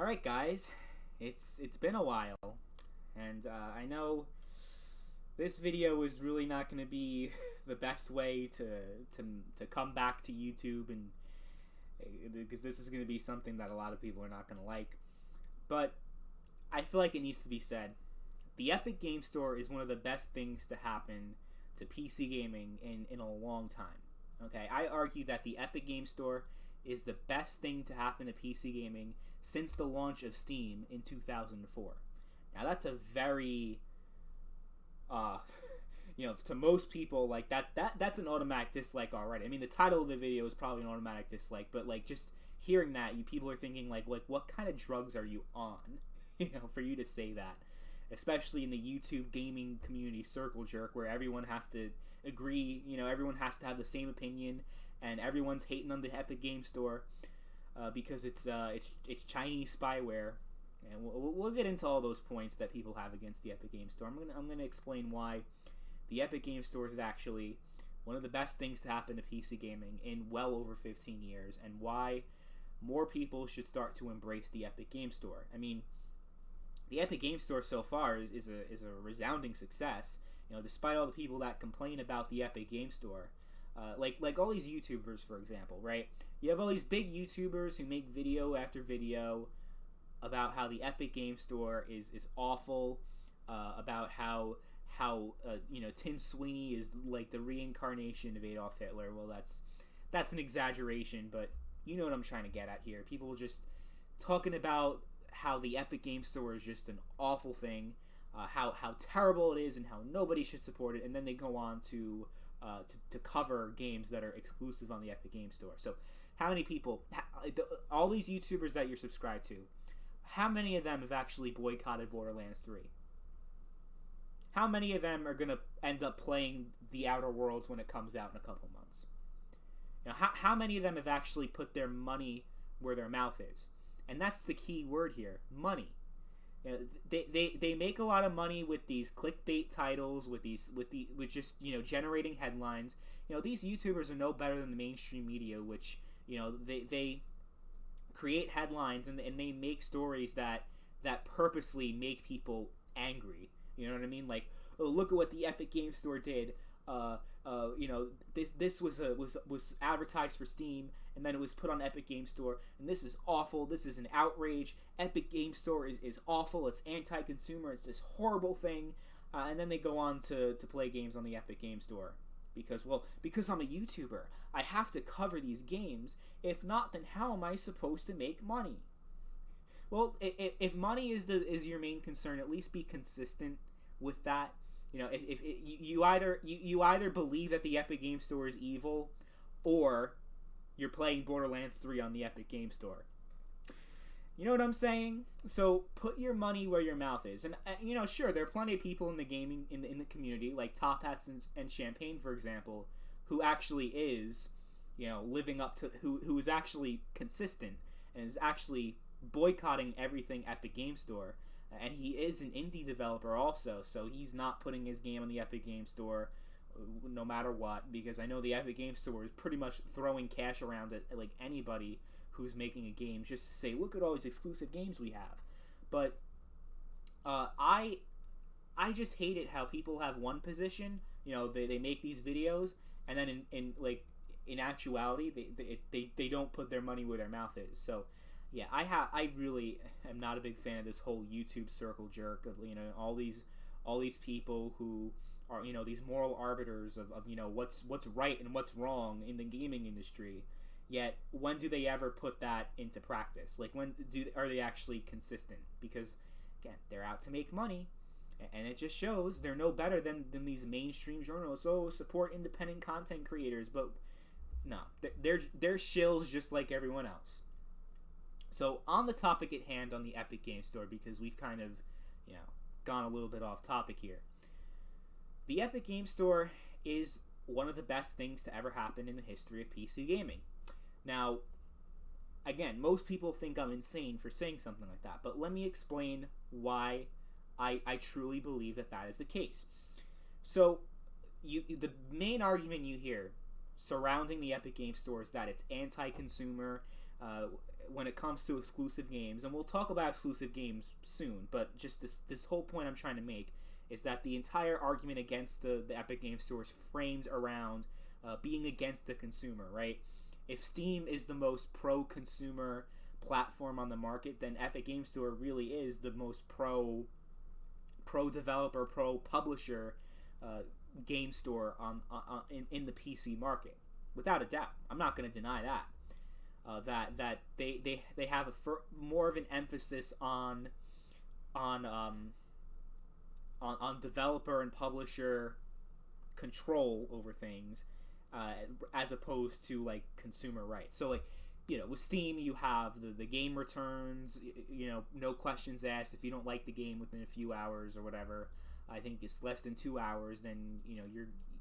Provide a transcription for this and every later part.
All right, guys, it's been a while, and I know this video is really not going to be the best way to come back to YouTube, and because this is going to be something that a lot of people are not going to like, but I feel like it needs to be said. The Epic Game Store is one of the best things to happen to PC gaming in a long time. Okay, I argue that the Epic Game Store is the best thing to happen to PC gaming since the launch of Steam in 2004. Now that's a very to most people, like that's an automatic dislike already. I mean, the title of the video is probably an automatic dislike, but like just hearing that, people are thinking like what kind of drugs are you on? For you to say that, especially in the YouTube gaming community circle jerk, where everyone has to agree, everyone has to have the same opinion, and everyone's hating on the Epic Game Store because it's Chinese spyware, and we'll get into all those points that people have against the Epic Game Store. I'm gonna explain why the Epic Game Store is actually one of the best things to happen to PC gaming in well over 15 years, and why more people should start to embrace the Epic Game Store. I mean, the Epic Game Store so far is a resounding success. Despite all the people that complain about the Epic Game Store, like all these YouTubers, for example, right? You have all these big YouTubers who make video after video about how the Epic Game Store is awful, about how Tim Sweeney is like the reincarnation of Adolf Hitler. Well, that's an exaggeration, but you know what I'm trying to get at here. People just talking about how the Epic Game Store is just an awful thing, how terrible it is, and how nobody should support it, and then they go on to cover games that are exclusive on the Epic Game Store. So how many people, all these YouTubers that you're subscribed to, how many of them have actually boycotted Borderlands 3? How many of them are going to end up playing The Outer Worlds when it comes out in a couple months? How many of them have actually put their money where their mouth is? And that's the key word here, money. They make a lot of money with these clickbait titles, with just generating headlines. These YouTubers are no better than the mainstream media, which they create headlines and they make stories that purposely make people angry. You know what I mean? Like, oh, look at what the Epic Game Store did. This was advertised for Steam, and then it was put on Epic Game Store, and this is awful. This is an outrage. Epic Game Store is awful. It's anti-consumer. It's this horrible thing. And then they go on to play games on the Epic Game Store because I'm a YouTuber, I have to cover these games. If not, then how am I supposed to make money? Well, if money is your main concern, at least be consistent with that. If you either believe that the Epic Game Store is evil, or you're playing Borderlands 3 on the Epic Game Store. You know what I'm saying? So put your money where your mouth is, and sure, there are plenty of people in the gaming in the community, like Top Hats and Champagne, for example, who actually is, living up to who is actually consistent and is actually boycotting everything Epic Game Store. And he is an indie developer also, so he's not putting his game on the Epic Game Store no matter what, because I know the Epic Game Store is pretty much throwing cash around at like anybody who's making a game just to say, look at all these exclusive games we have. But I just hate it how people have one position, they make these videos, and then in actuality they don't put their money where their mouth is. So yeah, I really am not a big fan of this whole YouTube circle jerk of all these people who are these moral arbiters of what's right and what's wrong in the gaming industry. Yet when do they ever put that into practice? Like, when are they actually consistent? Because again, they're out to make money, and it just shows they're no better than these mainstream journalists. Oh, support independent content creators, but no, they're shills just like everyone else. So on the topic at hand on the Epic Game Store, because we've kind of, gone a little bit off topic here. The Epic Game Store is one of the best things to ever happen in the history of PC gaming. Now, again, most people think I'm insane for saying something like that, but let me explain why I truly believe that is the case. So, the main argument you hear surrounding the Epic Game Store is that it's anti-consumer, uh, when it comes to exclusive games, and we'll talk about exclusive games soon, but just this whole point I'm trying to make is that the entire argument against the Epic Game Store is framed around being against the consumer, right? If Steam is the most pro-consumer platform on the market, then Epic Game Store really is the most pro-developer, pro-publisher game store in the PC market, without a doubt. I'm not going to deny that. That they have more of an emphasis on developer and publisher control over things, as opposed to like consumer rights. So like, with Steam you have the game returns, no questions asked. If you don't like the game within a few hours or whatever, I think it's less than 2 hours, then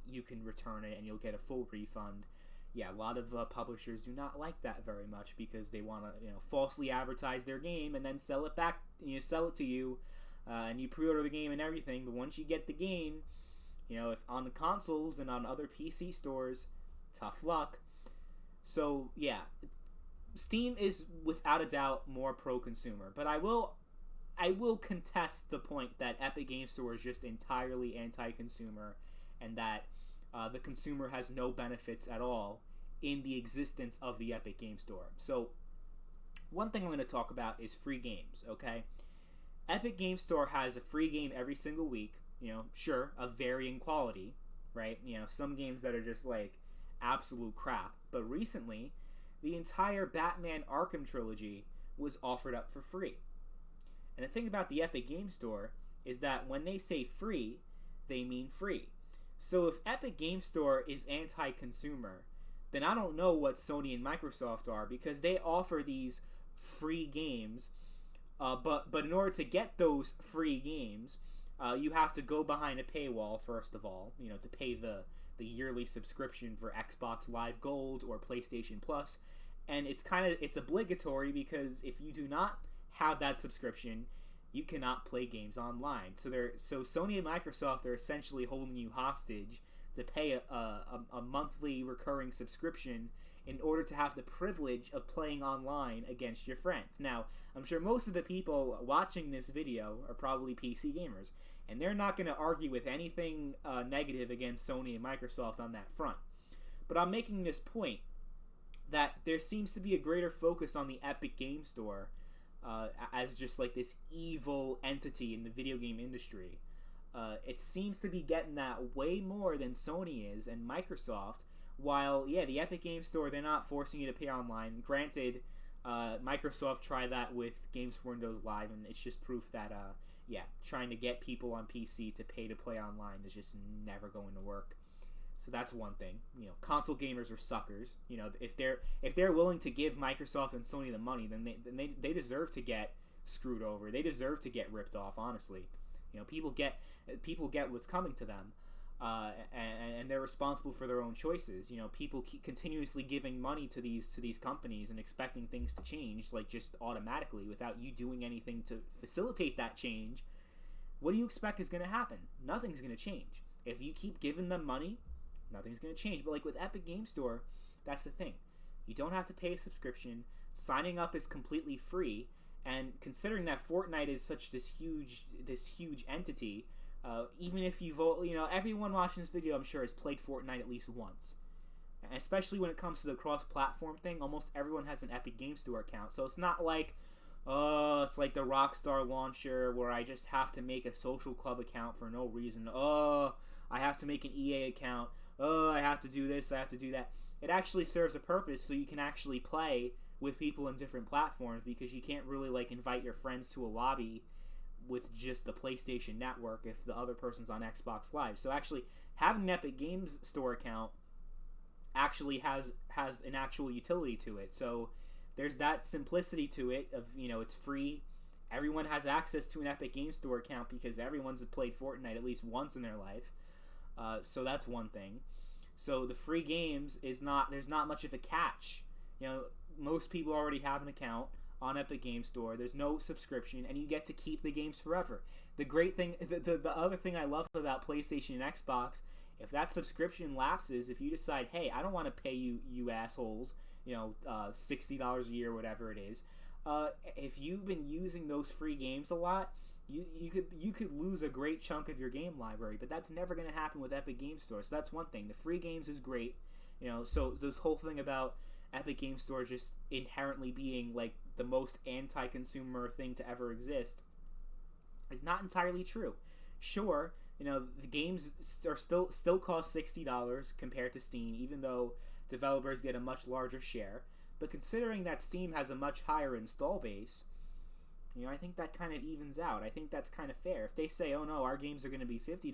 you can return it and you'll get a full refund. Yeah, a lot of publishers do not like that very much because they want to falsely advertise their game and then sell it back, sell it to you, and you pre-order the game and everything. But once you get the game, if on the consoles and on other PC stores, tough luck. So yeah, Steam is without a doubt more pro-consumer, but I will contest the point that Epic Game Store is just entirely anti-consumer, and that the consumer has no benefits at all in the existence of the Epic Game Store. So one thing I'm going to talk about is free games, okay? Epic Game Store has a free game every single week, sure, of varying quality, right? Some games that are just like absolute crap, but recently the entire Batman Arkham trilogy was offered up for free. And the thing about the Epic Game Store is that when they say free, they mean free. So if Epic Game Store is anti-consumer, then I don't know what Sony and Microsoft are, because they offer these free games, but in order to get those free games, you have to go behind a paywall, first of all, to pay the yearly subscription for Xbox Live Gold or PlayStation Plus. And it's obligatory, because if you do not have that subscription, you cannot play games online. So Sony and Microsoft are essentially holding you hostage to pay a monthly recurring subscription in order to have the privilege of playing online against your friends. Now, I'm sure most of the people watching this video are probably PC gamers, and they're not going to argue with anything negative against Sony and Microsoft on that front. But I'm making this point that there seems to be a greater focus on the Epic Game Store as just like this evil entity in the video game industry. It seems to be getting that way more than Sony is and Microsoft. While, yeah, the Epic Game Store, they're not forcing you to pay online. Granted, Microsoft tried that with Games for Windows Live, and it's just proof that, trying to get people on PC to pay to play online is just never going to work. So that's one thing. Console gamers are suckers. If they're willing to give Microsoft and Sony the money, then they deserve to get screwed over. They deserve to get ripped off. Honestly, people get what's coming to them, and they're responsible for their own choices. People keep continuously giving money to these companies and expecting things to change, like just automatically without you doing anything to facilitate that change. What do you expect is going to happen? Nothing's going to change. If you keep giving them money, nothing's going to change. But like with Epic Game Store, that's the thing. You don't have to pay a subscription. Signing up is completely free. And considering that Fortnite is such this huge entity, even if you vote, everyone watching this video, I'm sure, has played Fortnite at least once. And especially when it comes to the cross-platform thing, almost everyone has an Epic Game Store account. So it's not like, it's like the Rockstar launcher where I just have to make a social club account for no reason. I have to make an EA account. I have to do this, I have to do that. It actually serves a purpose, so you can actually play with people in different platforms, because you can't really like invite your friends to a lobby with just the PlayStation Network if the other person's on Xbox Live. So actually having an Epic Games Store account actually has an actual utility to it. So there's that simplicity to it of, it's free. Everyone has access to an Epic Games Store account because everyone's played Fortnite at least once in their life. So that's one thing. So the free games there's not much of a catch. Most people already have an account on Epic Game Store. There's no subscription, and you get to keep the games forever. The great thing, the other thing I love about PlayStation and Xbox, if that subscription lapses, if you decide, hey, I don't want to pay you assholes $60 a year, whatever it is. If you've been using those free games a lot, you could lose a great chunk of your game library, but that's never going to happen with Epic Game Store. So that's one thing. The free games is great, So this whole thing about Epic Game Store just inherently being like the most anti-consumer thing to ever exist is not entirely true. Sure, the games are still cost $60 compared to Steam, even though developers get a much larger share. But considering that Steam has a much higher install base, I think that kind of evens out. I think that's kind of fair. If they say, oh no, our games are going to be $50,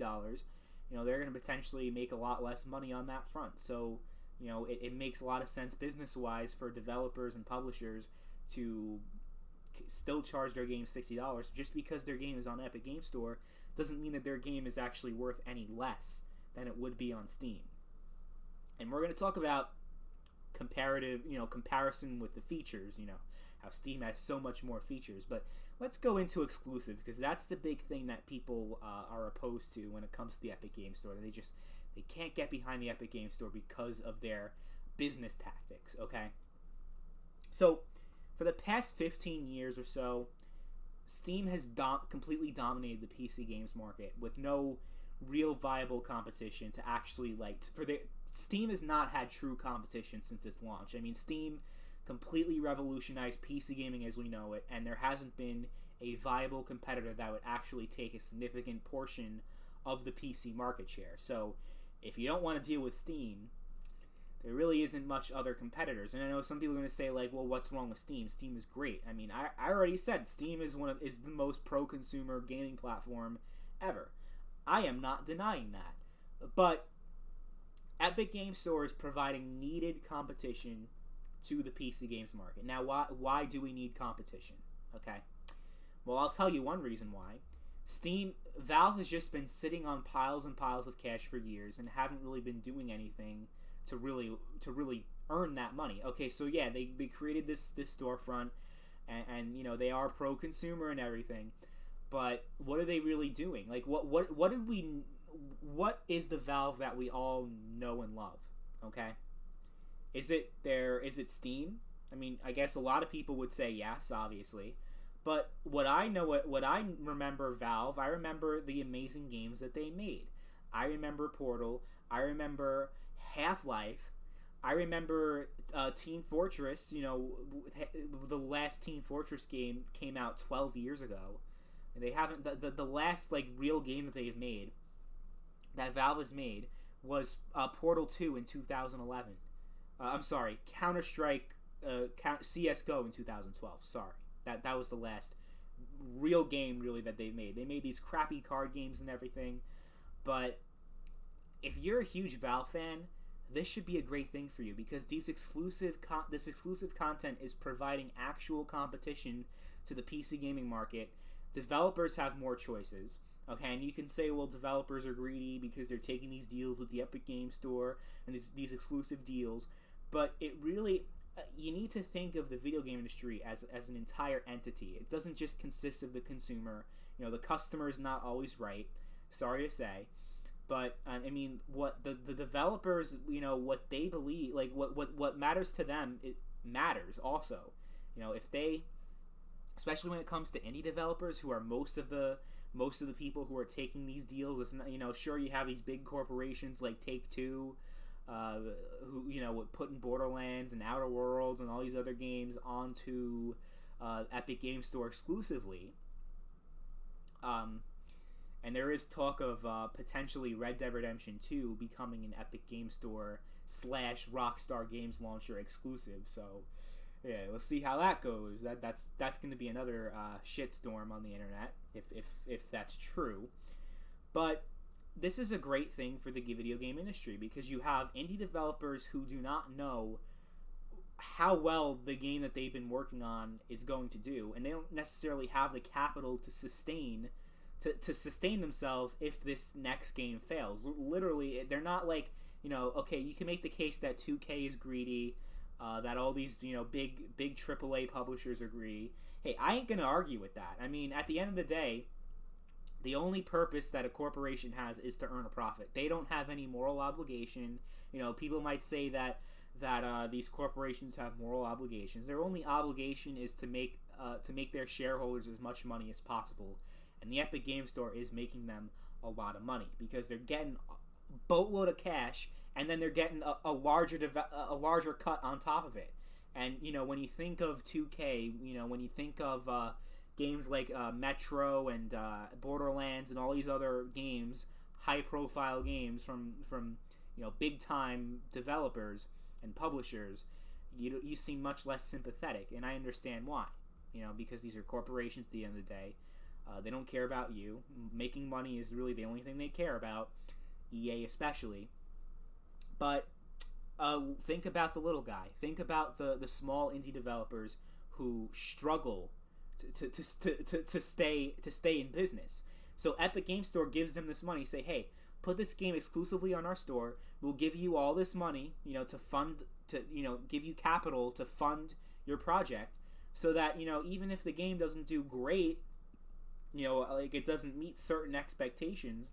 they're going to potentially make a lot less money on that front. So, it makes a lot of sense business-wise for developers and publishers to still charge their game $60. Just because their game is on Epic Game Store doesn't mean that their game is actually worth any less than it would be on Steam. And we're going to talk about comparison with the features, how Steam has so much more features. But let's go into exclusive, because that's the big thing that people are opposed to when it comes to the Epic Game Store. They can't get behind the Epic Game Store because of their business tactics, okay? So, for the past 15 years or so, Steam has completely dominated the PC games market with no real viable competition to actually, Steam has not had true competition since its launch. I mean, Steam completely revolutionized PC gaming as we know it, and there hasn't been a viable competitor that would actually take a significant portion of the PC market share. So, if you don't want to deal with Steam, there really isn't much other competitors. And I know some people are going to say, well, what's wrong with Steam? Steam is great. I mean, I already said Steam is the most pro-consumer gaming platform ever. I am not denying that. But Epic Game Store is providing needed competition to the PC games market. Now, why do we need competition? Okay. Well, I'll tell you one reason why. Valve has just been sitting on piles and piles of cash for years and haven't really been doing anything to really earn that money. Okay, so yeah, they created this storefront, and they are pro-consumer and everything, but what are they really doing? What is the Valve that we all know and love? Okay, is it Steam? I mean, I guess a lot of people would say yes, obviously. But what I remember Valve, I remember the amazing games that they made. I remember Portal. I remember Half-Life. I remember Team Fortress. The last Team Fortress game came out 12 years ago. And they haven't. The last real game that they've made, that Valve has made, was Portal 2 in 2011. I'm sorry, Counter-Strike, CS:GO in 2012. Sorry. That was the last real game, really, that they made. They made these crappy card games and everything, but if you're a huge Valve fan, this should be a great thing for you, because this exclusive content is providing actual competition to the PC gaming market. Developers have more choices, okay? And you can say, well, developers are greedy because they're taking these deals with the Epic Game Store and these exclusive deals, but it really... you need to think of the video game industry as an entire entity. It doesn't just consist of the consumer. The customer is not always right. Sorry to say. But, I mean, what the developers, what they believe, what matters to them, it matters also. If they, especially when it comes to indie developers, who are most of the people who are taking these deals, it's not, sure, you have these big corporations like Take-Two, who putting Borderlands and Outer Worlds and all these other games onto Epic Game Store exclusively. And there is talk of potentially Red Dead Redemption 2 becoming an Epic Game Store / Rockstar Games launcher exclusive. So yeah, let's see how that goes. That's going to be another shitstorm on the internet if that's true. But this is a great thing for the video game industry, because you have indie developers who do not know how well the game that they've been working on is going to do, and they don't necessarily have the capital to sustain themselves if this next game fails. Literally, they're not okay, you can make the case that 2K is greedy, that all these big AAA publishers are greedy. Hey, I ain't gonna argue with that. I mean, at the end of the day, the only purpose that a corporation has is to earn a profit. They don't have any moral obligation. People might say that that these corporations have moral obligations. Their only obligation is to make their shareholders as much money as possible, and the Epic Game Store is making them a lot of money because they're getting a boatload of cash, and then they're getting a larger cut on top of it. And when you think of 2K, when you think of games like Metro and Borderlands and all these other games, high-profile games from big time developers and publishers, you seem much less sympathetic, and I understand why. Because these are corporations at the end of the day. They don't care about you. Making money is really the only thing they care about, EA especially. But think about the little guy. Think about the small indie developers who struggle to stay in business. So Epic Game Store gives them this money. Say, hey, put this game exclusively on our store. We'll give you all this money, give you capital to fund your project, so that even if the game doesn't do great, like it doesn't meet certain expectations,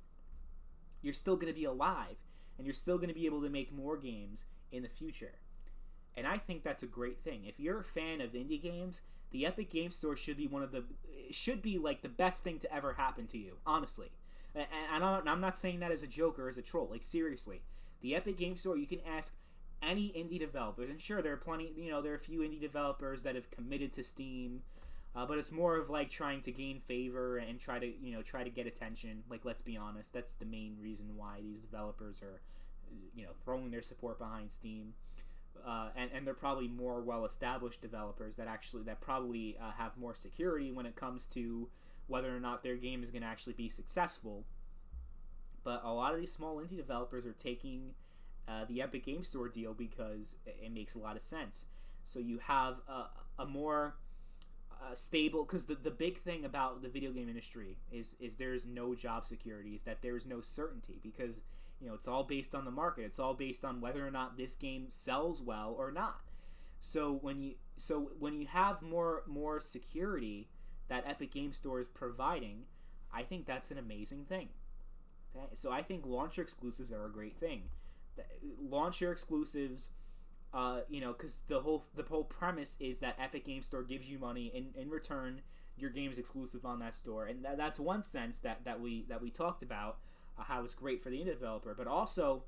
you're still going to be alive, and you're still going to be able to make more games in the future. And I think that's a great thing. If you're a fan of indie games, the Epic Game Store should be like the best thing to ever happen to you, honestly. And I'm not saying that as a joke or as a troll. Like, seriously, the Epic Game Store, you can ask any indie developers, and sure, there are plenty. There are a few indie developers that have committed to Steam, but it's more of like trying to gain favor and try to get attention. Like, let's be honest, that's the main reason why these developers are, throwing their support behind Steam. And they're probably more well-established developers that probably have more security when it comes to whether or not their game is going to actually be successful. But a lot of these small indie developers are taking the Epic Game Store deal because it makes a lot of sense. So you have a more stable, because the big thing about the video game industry is there's no job security, is that there's no certainty, because it's all based on the market. It's all based on whether or not this game sells well or not. So when you have more security that Epic Game Store is providing, I think that's an amazing thing. Okay? So I think launcher exclusives are a great thing. Launcher exclusives, because the whole premise is that Epic Game Store gives you money in return. Your game is exclusive on that store, and that's one sense that we talked about. How it's great for the indie developer, but also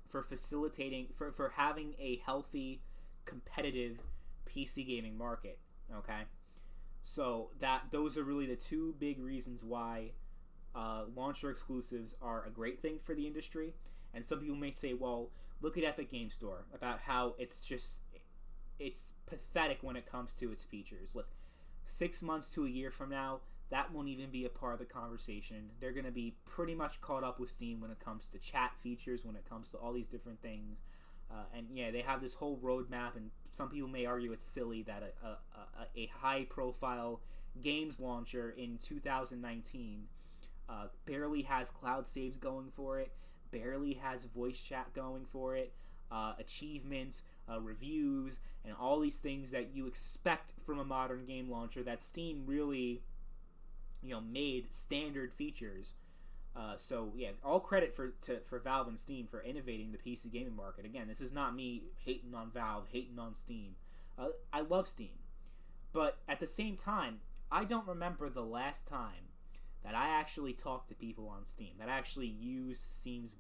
for facilitating, for having a healthy, competitive PC gaming market. Okay, so those are really the two big reasons why launcher exclusives are a great thing for the industry. And some people may say, well, look at Epic Game Store, about how it's pathetic when it comes to its features. Look, 6 months to a year from now, that won't even be a part of the conversation. They're going to be pretty much caught up with Steam when it comes to chat features, when it comes to all these different things. And yeah, they have this whole roadmap, and some people may argue it's silly that a high-profile games launcher in 2019 barely has cloud saves going for it, barely has voice chat going for it, achievements, reviews, and all these things that you expect from a modern game launcher that Steam really made standard features. So yeah, all credit for Valve and Steam for innovating the PC gaming market. Again, this is not me hating on Valve, hating on Steam. I love Steam, but at the same time, I don't remember the last time that I actually talked to people on Steam, that I actually used Steam's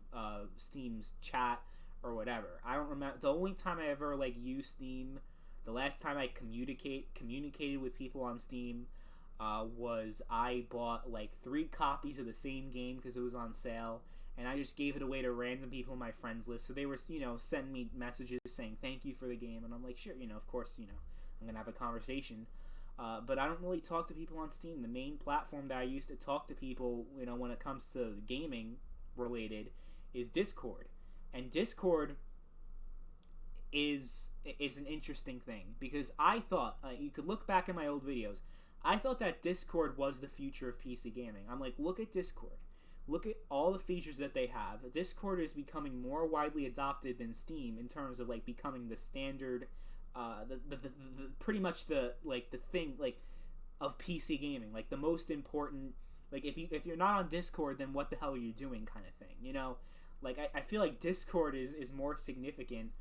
chat or whatever. I don't remember the only time I ever used Steam. The last time I communicated with people on Steam was I bought 3 copies of the same game because it was on sale, and I just gave it away to random people in my friends list. So they were sending me messages saying thank you for the game, and I'm like, sure, of course, I'm gonna have a conversation. But I don't really talk to people on Steam. The main platform that I use to talk to people, when it comes to gaming related, is Discord. And Discord is an interesting thing, because I thought, you could look back at my old videos, I thought that Discord was the future of PC gaming. I'm like, look at Discord. Look at all the features that they have. Discord is becoming more widely adopted than Steam in terms of becoming the standard, pretty much the thing of PC gaming, the most important. If you're not on Discord, then what the hell are you doing, kind of thing. I feel like Discord is more significant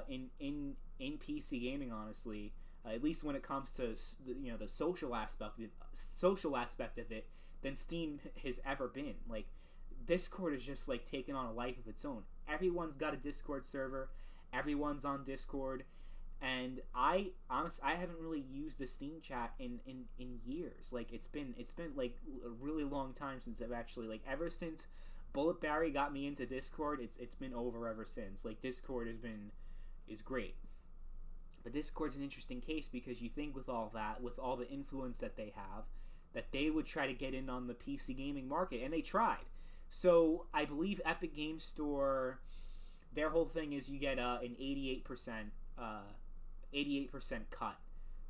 in PC gaming, honestly. At least when it comes to the social aspect of it, than Steam has ever been. Like, Discord is just like taking on a life of its own. Everyone's got a Discord server. Everyone's on Discord. And I haven't really used the Steam chat in years. Like, it's been like a really long time since I've actually, like, ever since Bullet Barry got me into Discord, it's been over ever since. Like, Discord is great. But Discord's an interesting case because you think with all that, with all the influence that they have, that they would try to get in on the PC gaming market, and they tried. So I believe Epic Games Store, their whole thing is you get an 88% cut.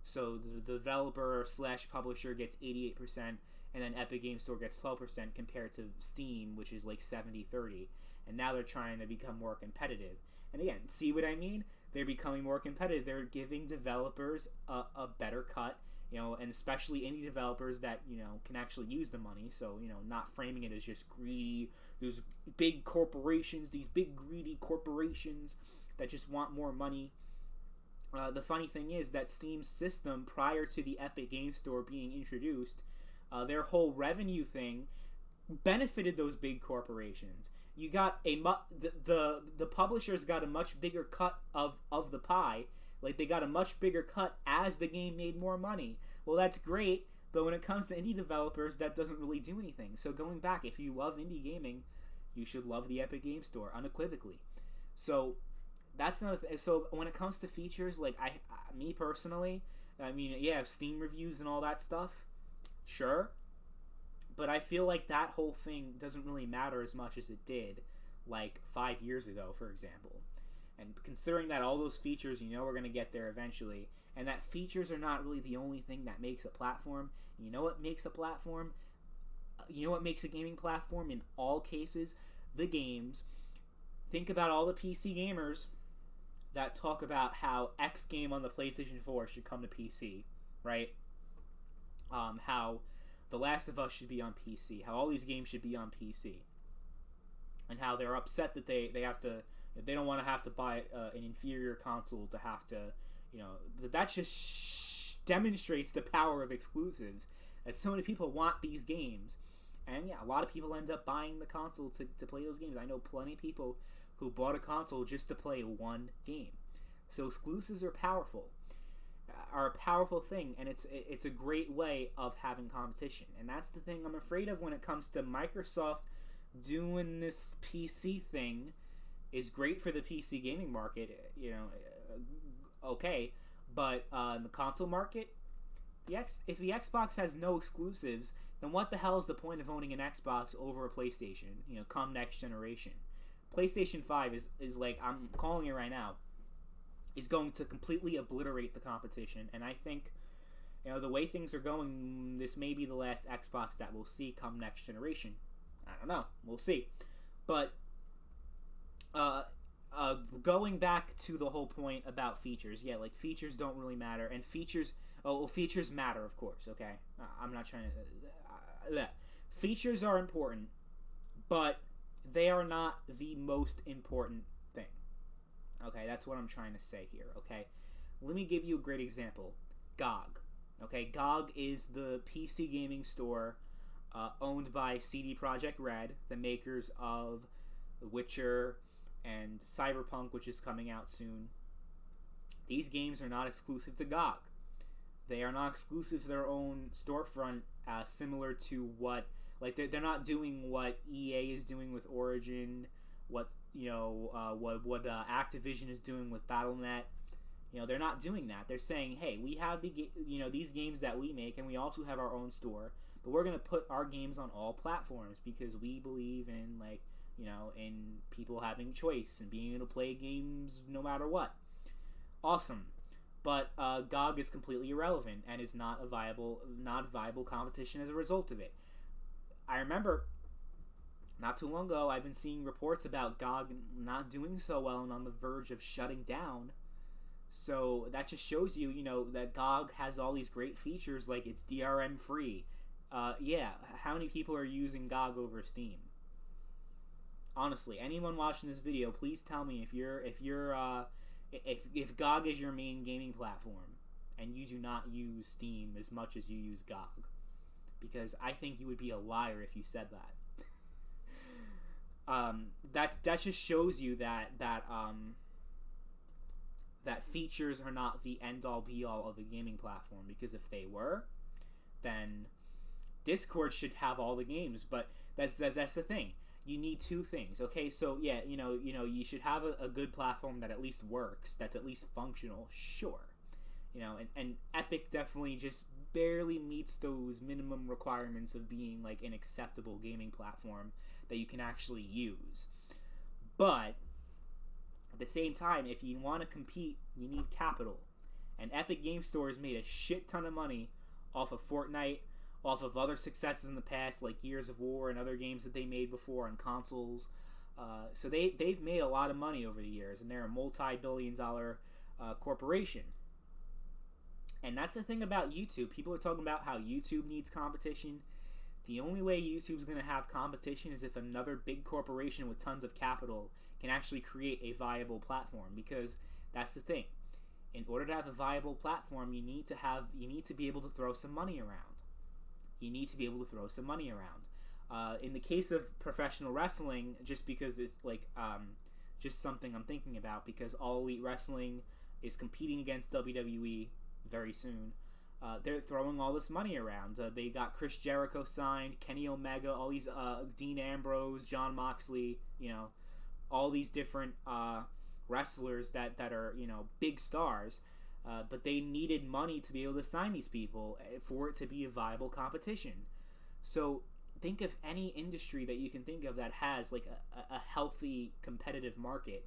So the developer / publisher gets 88%, and then Epic Games Store gets 12% compared to Steam, which is like 70-30. And now they're trying to become more competitive. And again, see what I mean? They're becoming more competitive. They're giving developers a better cut, and especially indie developers that, can actually use the money. So, not framing it as just greedy, those big corporations, these big greedy corporations that just want more money. The funny thing is that Steam's system, prior to the Epic Games Store being introduced, their whole revenue thing benefited those big corporations. You got the publishers got a much bigger cut of the pie. Like, they got a much bigger cut as the game made more money. Well, that's great, but when it comes to indie developers, that doesn't really do anything. So going back, if you love indie gaming, you should love the Epic Games Store unequivocally. So that's another thing. So when it comes to features, like, me personally, I mean, yeah, Steam reviews and all that stuff, sure. But I feel like that whole thing doesn't really matter as much as it did, like, 5 years ago, for example. And considering that all those features, we're going to get there eventually, and that features are not really the only thing that makes a platform. You know what makes a platform? You know what makes a gaming platform in all cases? The games. Think about all the PC gamers that talk about how X game on the PlayStation 4 should come to PC, right? How The Last of Us should be on PC, how all these games should be on PC, and how they're upset that they have to, they don't want to have to buy an inferior console to have to, that just demonstrates the power of exclusives, that so many people want these games, and yeah, a lot of people end up buying the console to play those games. I know plenty of people who bought a console just to play one game. So exclusives are a powerful thing, and it's a great way of having competition. And that's the thing I'm afraid of when it comes to Microsoft doing this PC thing. Is great for the PC gaming market, okay, but in the console market, if the Xbox has no exclusives, then what the hell is the point of owning an Xbox over a PlayStation, come next generation? PlayStation 5 is like, I'm calling it right now, is going to completely obliterate the competition, and I think, the way things are going, this may be the last Xbox that we'll see come next generation. I don't know, we'll see. But going back to the whole point about features, yeah, like, features don't really matter, and features matter, of course, okay? I'm not trying to... features are important, but they are not the most important thing. Okay, that's what I'm trying to say here, okay? Let me give you a great example. GOG. Okay, GOG is the PC gaming store owned by CD Projekt Red, the makers of The Witcher and Cyberpunk, which is coming out soon. These games are not exclusive to GOG. They are not exclusive to their own storefront, similar to what, like, they're not doing what EA is doing with Origin, what Activision is doing with Battle.net. They're not doing that. They're saying, hey, we have these games that we make, and we also have our own store, but we're going to put our games on all platforms because we believe in, like, in people having choice and being able to play games no matter what. Awesome. But GOG is completely irrelevant and is not viable competition as a result of it. I remember not too long ago, I've been seeing reports about GOG not doing so well and on the verge of shutting down. So that just shows you, that GOG has all these great features, like it's DRM free. Yeah, how many people are using GOG over Steam? Honestly, anyone watching this video, please tell me if you're if GOG is your main gaming platform and you do not use Steam as much as you use GOG, because I think you would be a liar if you said that. That just shows you that features are not the end all be all of a gaming platform, because if they were, then Discord should have all the games. But that's the thing. You need two things. Okay, so yeah, you should have a good platform that at least works, that's at least functional. Sure, and Epic definitely just barely meets those minimum requirements of being like an acceptable gaming platform that you can actually use. But at the same time, if you want to compete, you need capital. And Epic Game Store has made a shit ton of money off of Fortnite, off of other successes in the past, like Gears of War and other games that they made before on consoles. So they've made a lot of money over the years, and they're a multi-billion-dollar corporation. And that's the thing about YouTube. People are talking about how YouTube needs competition. The only way YouTube's going to have competition is if another big corporation with tons of capital can actually create a viable platform, because that's the thing. In order to have a viable platform, you need to be able to throw some money around. In the case of professional wrestling, just because it's like just something I'm thinking about, because All Elite Wrestling is competing against WWE very soon. They're throwing all this money around. They got Chris Jericho signed, Kenny Omega, all these Dean Ambrose, John Moxley, all these different wrestlers that are big stars. But they needed money to be able to sign these people for it to be a viable competition. So think of any industry that you can think of that has like a healthy competitive market.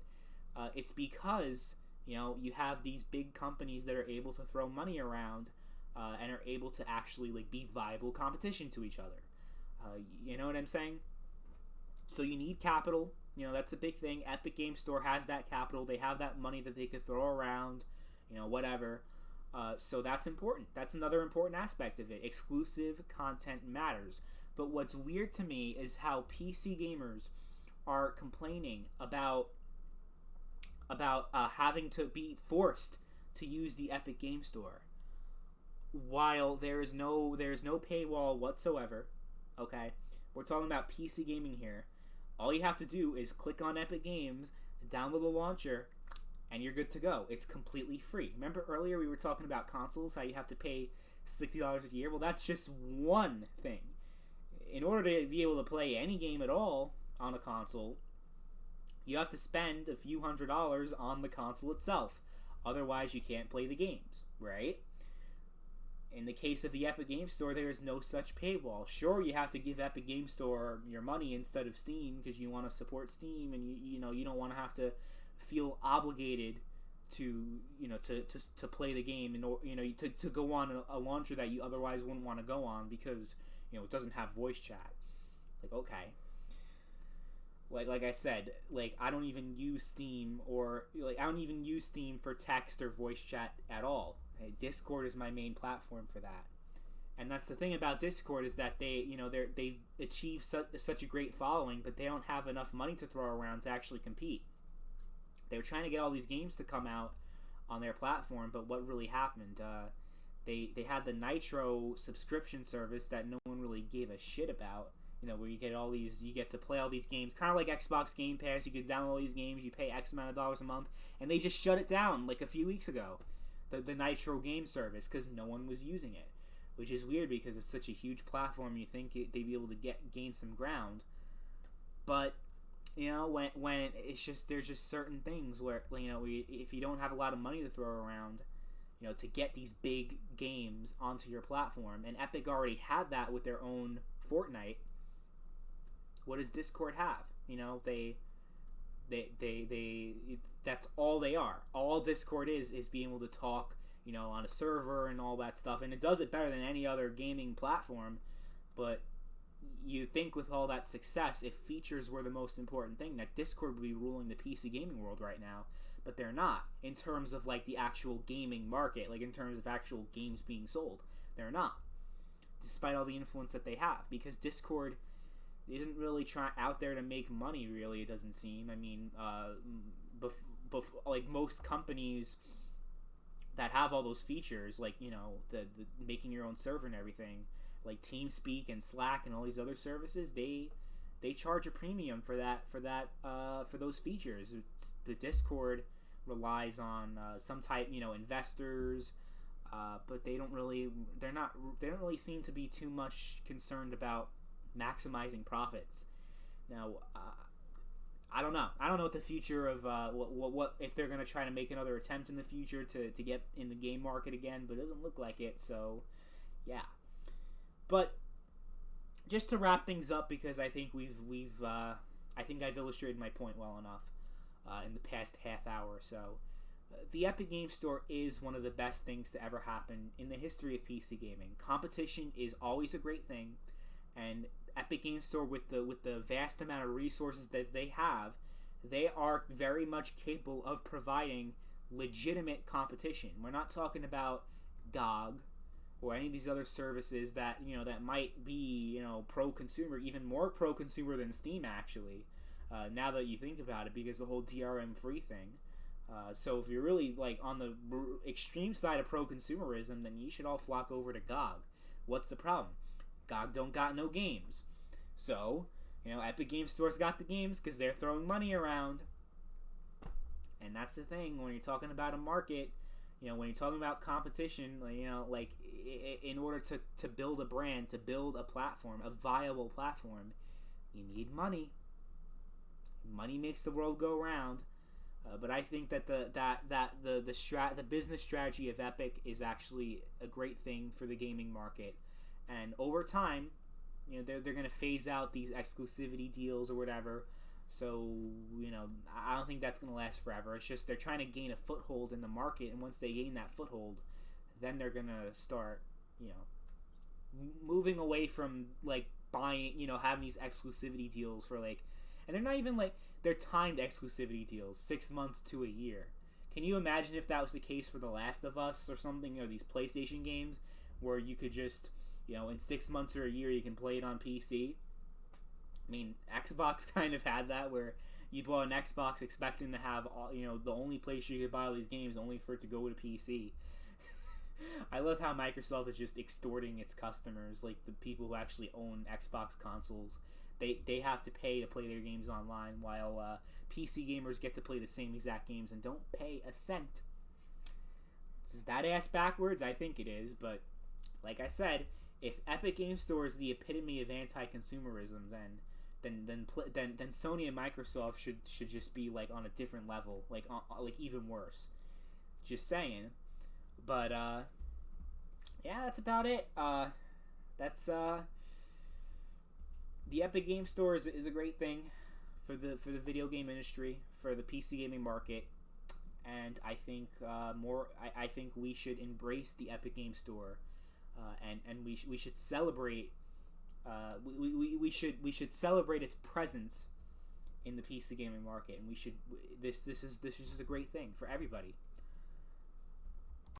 It's because you have these big companies that are able to throw money around and are able to actually like be viable competition to each other. You know what I'm saying? So you need capital. That's a big thing. Epic Game Store has that capital. They have that money that they could throw around. Whatever. So that's important. That's another important aspect of it. Exclusive content matters. But what's weird to me is how PC gamers are complaining about having to be forced to use the Epic Game Store, while there's no paywall whatsoever. Okay, we're talking about PC gaming here. All you have to do is click on Epic Games, download the launcher, and you're good to go. It's completely free. Remember earlier we were talking about consoles, how you have to pay $60 a year? Well, that's just one thing. In order to be able to play any game at all on a console, you have to spend a few $100s on the console itself. Otherwise, you can't play the games, right? In the case of the Epic Game Store, there is no such paywall. Sure, you have to give Epic Game Store your money instead of Steam, because you want to support Steam, and you don't want to have to feel obligated to play the game, and to go on a launcher that you otherwise wouldn't want to go on because it doesn't have voice chat. Like, okay, like I said, like I don't even use Steam, or like I don't even use Steam for text or voice chat at all. Discord is my main platform for that. And that's the thing about Discord, is that they've achieved such a great following, but they don't have enough money to throw around to actually compete. They were trying to get all these games to come out on their platform, but what really happened? They had the Nitro subscription service that no one really gave a shit about. Where you get to play all these games, kind of like Xbox Game Pass. You could download all these games, you pay X amount of dollars a month, and they just shut it down like a few weeks ago, the Nitro game service, because no one was using it, which is weird because it's such a huge platform. You think they'd be able to gain some ground, but when it's just, there's just certain things where if you don't have a lot of money to throw around, to get these big games onto your platform, and Epic already had that with their own Fortnite. What does Discord have? They that's all they are. All Discord is being able to talk, on a server and all that stuff, and it does it better than any other gaming platform. But you think with all that success, if features were the most important thing, that Discord would be ruling the PC gaming world right now. But they're not, in terms of like the actual gaming market, like in terms of actual games being sold. They're not, despite all the influence that they have, because Discord isn't really out there to make money, really. It doesn't seem. I mean, like most companies that have all those features, like the making your own server and everything, like TeamSpeak and Slack and all these other services, they charge a premium for for those features. The Discord relies on some type investors, but they don't really seem to be too much concerned about maximizing profits. Now, I don't know. I don't know what the future of what if they're gonna try to make another attempt in the future to get in the game market again, but it doesn't look like it. So, yeah. But just to wrap things up, because I think I think I've illustrated my point well enough in the past half hour or so. The Epic Game Store is one of the best things to ever happen in the history of PC gaming. Competition is always a great thing, and Epic Game Store, with the vast amount of resources that they have, they are very much capable of providing legitimate competition. We're not talking about GOG or any of these other services that that might be pro-consumer, even more pro-consumer than Steam actually. Now that you think about it, because the whole DRM free thing. So if you're really like on the extreme side of pro-consumerism, then you should all flock over to GOG. What's the problem? GOG don't got no games. So, Epic Game Store's got the games because they're throwing money around. And that's the thing, when you're talking about a market, when you're talking about competition, like in order to build a brand, to build a platform, a viable platform, you need money. Money makes the world go round. But I think that the business strategy of Epic is actually a great thing for the gaming market. And over time, they're going to phase out these exclusivity deals or whatever. So, I don't think that's going to last forever. It's just they're trying to gain a foothold in the market. And once they gain that foothold, then they're going to start, moving away from, like, buying, having these exclusivity deals for, like, and they're not even, like, they're timed exclusivity deals, 6 months to a year. Can you imagine if that was the case for The Last of Us or something, or these PlayStation games, where you could just, in 6 months or a year, you can play it on PC? I mean, Xbox kind of had that, where you bought an Xbox expecting to have, the only place you could buy all these games, only for it to go to PC. I love how Microsoft is just extorting its customers, like the people who actually own Xbox consoles. They have to pay to play their games online, while PC gamers get to play the same exact games and don't pay a cent. Is that ass backwards? I think it is, but like I said, if Epic Game Store is the epitome of anti-consumerism, then Sony and Microsoft should just be like on a different level, like even worse. Just saying. But yeah, that's about it. The Epic Game Store is a great thing for the video game industry, for the PC gaming market, and I think I think we should embrace the Epic Game Store, and we should celebrate we should celebrate its presence in the PC gaming market, and this is just a great thing for everybody.